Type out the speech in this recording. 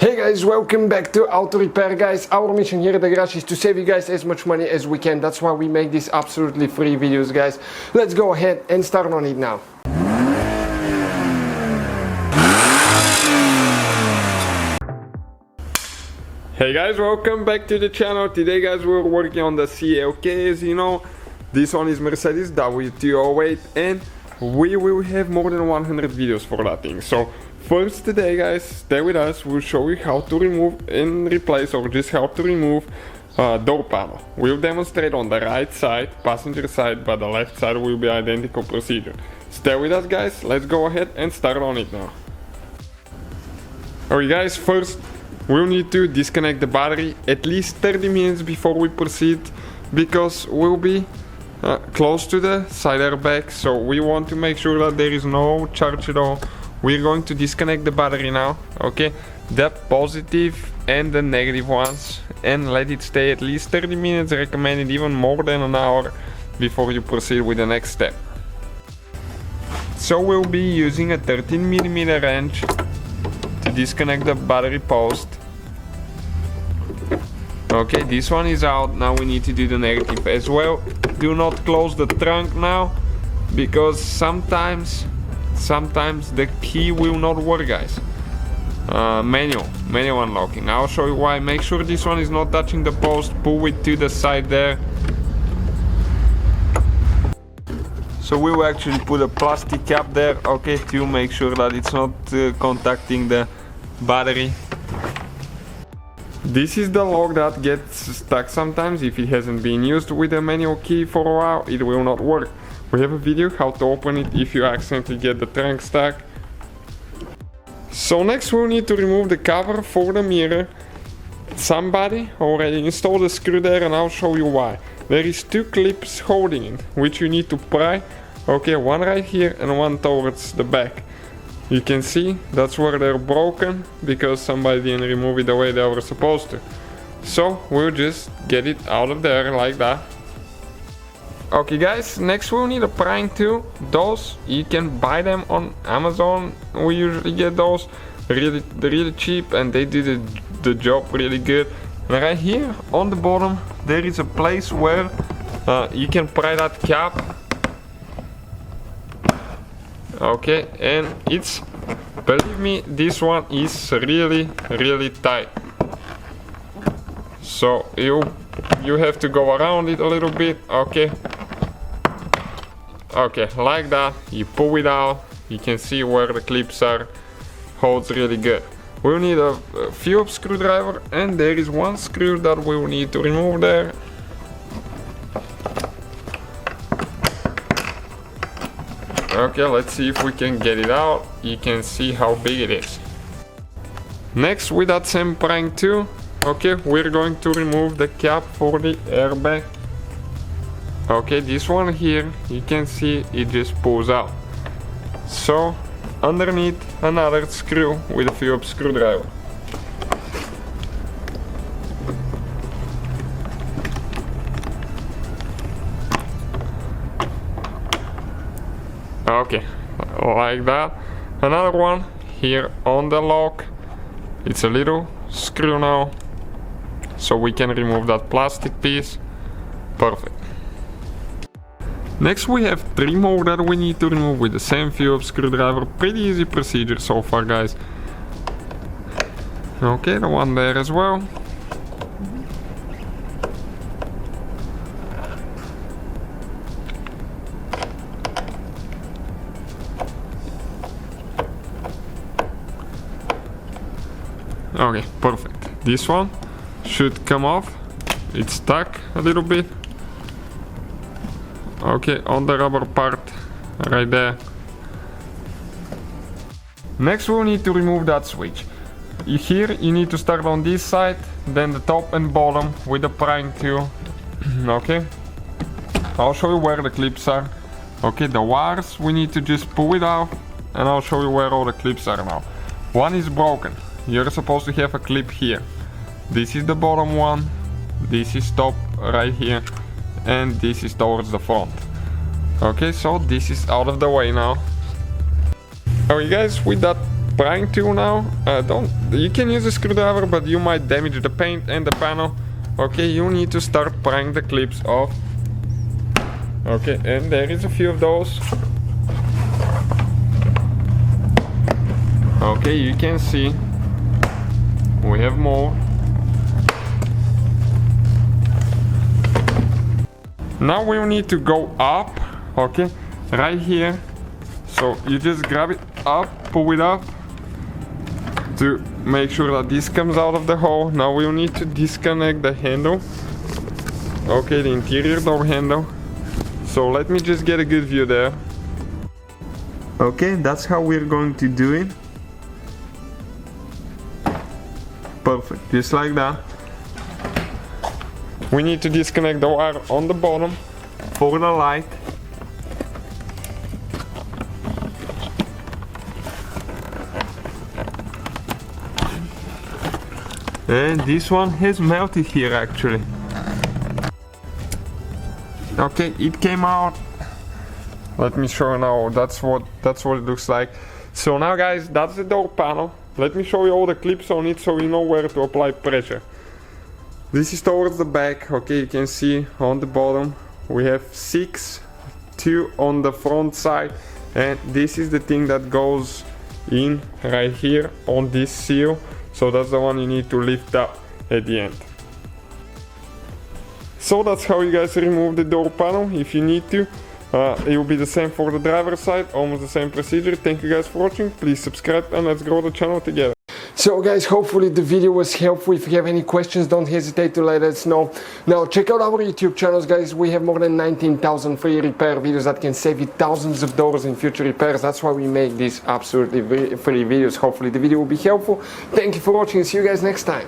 Hey guys, welcome back to Auto Repair. Guys, our mission here at the garage is to save you guys as much money as we can. That's why we make these absolutely free videos, guys. Let's go ahead and start on it now. Hey guys, welcome back to the channel. Today guys, we're working on the CLK. As you know, this one is Mercedes W208 and we will have more than 100 videos for that thing. So first today guys, stay with us. We'll show you how to remove and replace, or just how to remove door panel. We'll demonstrate on the right side, passenger side, but the left side will be identical procedure. Stay with us guys, let's go ahead and start on it now. Alright guys, first we'll need to disconnect the battery at least 30 minutes before we proceed, because we'll be close to the side airbag, so we want to make sure that there is no charge at all. We're going to disconnect the battery now, okay? The positive and the negative ones, and let it stay at least 30 minutes, recommended even more than an hour before you proceed with the next step. So we'll be using a 13mm wrench to disconnect the battery post. Okay, this one is out. Now we need to do the negative as well. Do not close the trunk now, because sometimes the key will not work, guys. Manual unlocking. I'll show you why. Make sure this one is not touching the post. Pull it to the side there. So we will actually put a plastic cap there, okay, to make sure that it's not contacting the battery. This is the lock that gets stuck sometimes. If it hasn't been used with a manual key for a while, it will not work. We have a video how to open it if you accidentally get the trunk stuck. So next we'll need to remove the cover for the mirror. Somebody already installed a screw there, and I'll show you why. There is two clips holding it, which you need to pry. Okay, one right here and one towards the back. You can see that's where they're broken, because somebody didn't remove it the way they were supposed to. So we'll just get it out of there like that. Okay guys, next we'll need a prying tool. Those you can buy them on Amazon. We usually get those really cheap, and they do the job really good. And right here on the bottom there is a place where you can pry that cap. Okay, and it's, believe me, this one is really tight. So you have to go around it a little bit, okay? Okay, like that. You pull it out. You can see where the clips are. Holds really good. We'll need a Phillips screwdriver, and there is one screw that we will need to remove there. Okay, let's see if we can get it out. You can see how big it is. Next, with that same prying tool, okay, we're going to remove the cap for the airbag. Okay, this one here, you can see it just pulls out. So underneath, another screw with a Phillips screwdriver. Okay, like that. Another one here on the lock. It's a little screw now, so we can remove that plastic piece. Perfect. Next we have three more that we need to remove with the same Phillips screwdriver. Pretty easy procedure so far, guys. Okay, the one there as well. Okay, perfect. This one should come off. It's stuck a little bit. Okay, on the rubber part right there. Next we'll need to remove that switch. Here you need to start on this side, then the top and bottom with the prying tool. Okay, I'll show you where the clips are. Okay, the wires we need to just pull it out, and I'll show you where all the clips are now. One is broken. You're supposed to have a clip here. This is the bottom one, this is top right here, and this is towards the front. Okay, so this is out of the way now. Alright guys, with that prying tool now. You can use a screwdriver, but you might damage the paint and the panel. Okay, you need to start prying the clips off. Okay, and there is a few of those. Okay, you can see we have more. Now we need to go up, okay, right here. So you just grab it up, pull it up to make sure that this comes out of the hole. Now we'll need to disconnect the handle, okay, the interior door handle. So let me just get a good view there. Okay, that's how we're going to do it. Perfect, just like that. We need to disconnect the wire on the bottom for the light. And this one has melted here actually. Okay, it came out. Let me show you now. That's what it looks like. So now guys, that's the door panel. Let me show you all the clips on it so you know where to apply pressure. This is towards the back. Okay, you can see on the bottom we have 6, 2 on the front side, and this is the thing that goes in right here on this seal. So that's the one you need to lift up at the end. So that's how you guys remove the door panel if you need to. It will be the same for the driver's side, almost the same procedure. Thank you guys for watching. Please subscribe and let's grow the channel together. So guys, hopefully the video was helpful. If you have any questions, don't hesitate to let us know. Now check out our YouTube channels, guys. We have more than 19,000 free repair videos that can save you thousands of dollars in future repairs. That's why we make these absolutely free videos. Hopefully the video will be helpful. Thank you for watching. See you guys next time.